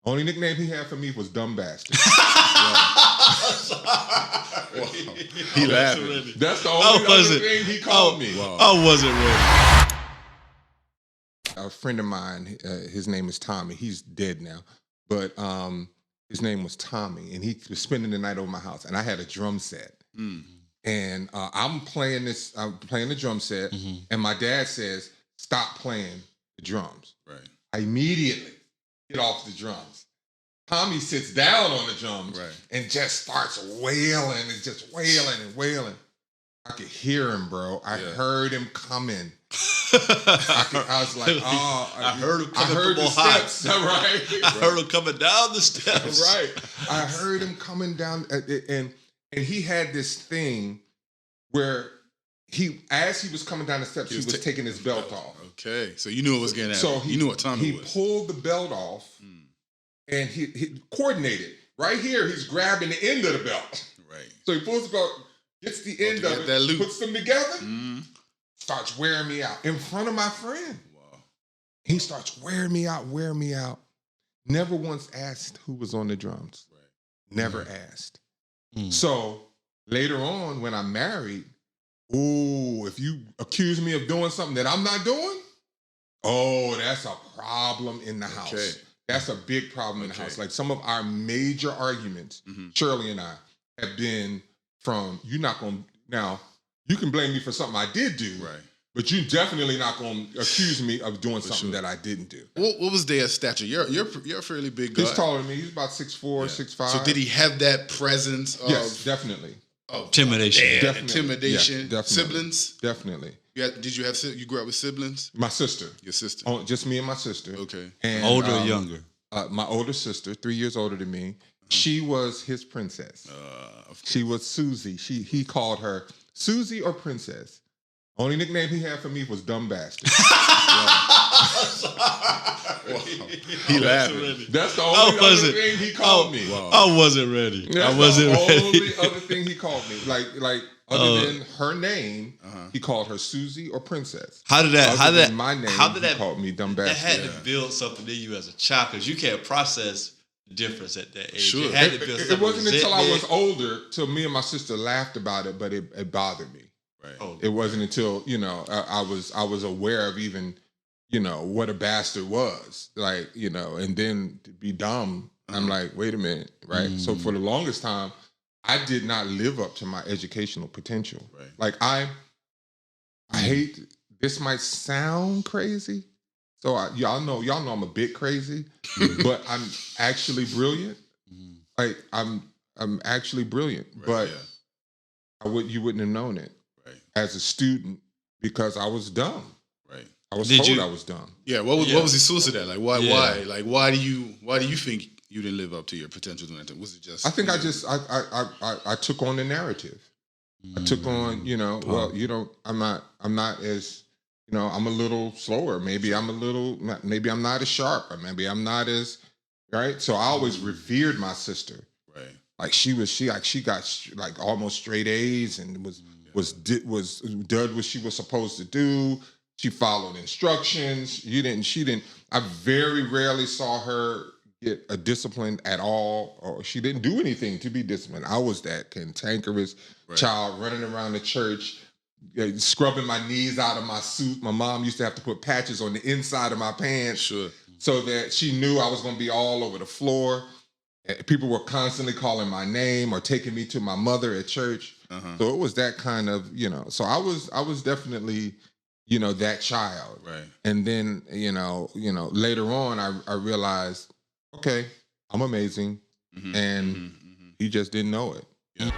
Only nickname he had for me was Dumb Bastard. Wow. He laughing. That's the only other thing he called me. Wow. I wasn't ready. A friend of mine, his name is Tommy. He's dead now, but his name was Tommy, and he was spending the night over my house. And I had a drum set, and I'm playing the drum set, and my dad says, "Stop playing the drums." Right. I immediately get off the drums. Tommy sits down on the drums and just starts wailing and just wailing and wailing. I could hear him, bro. I heard him coming. I was like, oh. I heard him coming from the steps, right? I heard him coming down the steps. Right. I heard him coming down, and he had this thing where as he was coming down the steps, he was taking his belt off. Okay, so you knew it was getting out. So you knew what time it was. He pulled the belt off, and he coordinated. Right here, he's grabbing the end of the belt. Right. So he pulls the belt, gets the end of it, puts them together, starts wearing me out in front of my friend. Wow. He starts wearing me out. Never once asked who was on the drums. Right. Never asked. So later on, when I'm married, if you accuse me of doing something that I'm not doing, that's a problem in the house. Okay. That's a big problem in the house. Like some of our major arguments, Shirley and I, have been from, you're not going to, now, you can blame me for something I did do, right? But you're definitely not going to accuse me of doing something that I didn't do. What was their stature? You're a fairly big guy. He's taller than me. He's about 6'4", 6'5". So did he have that presence of... Yes, definitely. Intimidation. Intimidation. Yeah, definitely. Siblings? Definitely. You grew up with siblings? My sister. Your sister. Just me and my sister. Okay. And, older or younger? My older sister, 3 years older than me. She was his princess. She was Susie. He called her Susie or Princess. Only nickname he had for me was Dumb Bastard. He laughing. That's the only other thing he called me. Wow. I wasn't ready. That's the only other thing he called me. Like other than her name, he called her Susie or Princess. How did that? He called me Dumb Bastard. That had to build something in you as a child, because you can't process the difference at that age. Sure. It wasn't until I was older, till me and my sister laughed about it, but it bothered me. Right. It wasn't until I was aware of even what a bastard was, like, and then to be dumb. I'm like, wait a minute, right? So for the longest time, I did not live up to my educational potential. Right. Like I hate, this might sound crazy. So y'all know I'm a bit crazy, but I'm actually brilliant. Like I'm actually brilliant, but you wouldn't have known it as a student because I was dumb. Right. I was told I was dumb. Yeah. What was the source of that? Like why? Yeah. Why do you think you didn't live up to your potential doing that? Was it just? I think I took on the narrative. I took on, I'm not as, I'm a little slower. Maybe I'm not as sharp, or maybe I'm not as, right? So I always revered my sister. Right. Like she got like almost straight A's and did what she was supposed to do. She followed instructions. I very rarely saw her get a discipline at all, or she didn't do anything to be disciplined. I was that cantankerous child running around the church, scrubbing my knees out of my suit. My mom used to have to put patches on the inside of my pants so that she knew I was going to be all over the floor. People were constantly calling my name or taking me to my mother at church. So it was that kind of, so I was definitely, that child. Right. And then, later on I realized, okay, I'm amazing. And he just didn't know it. Yeah.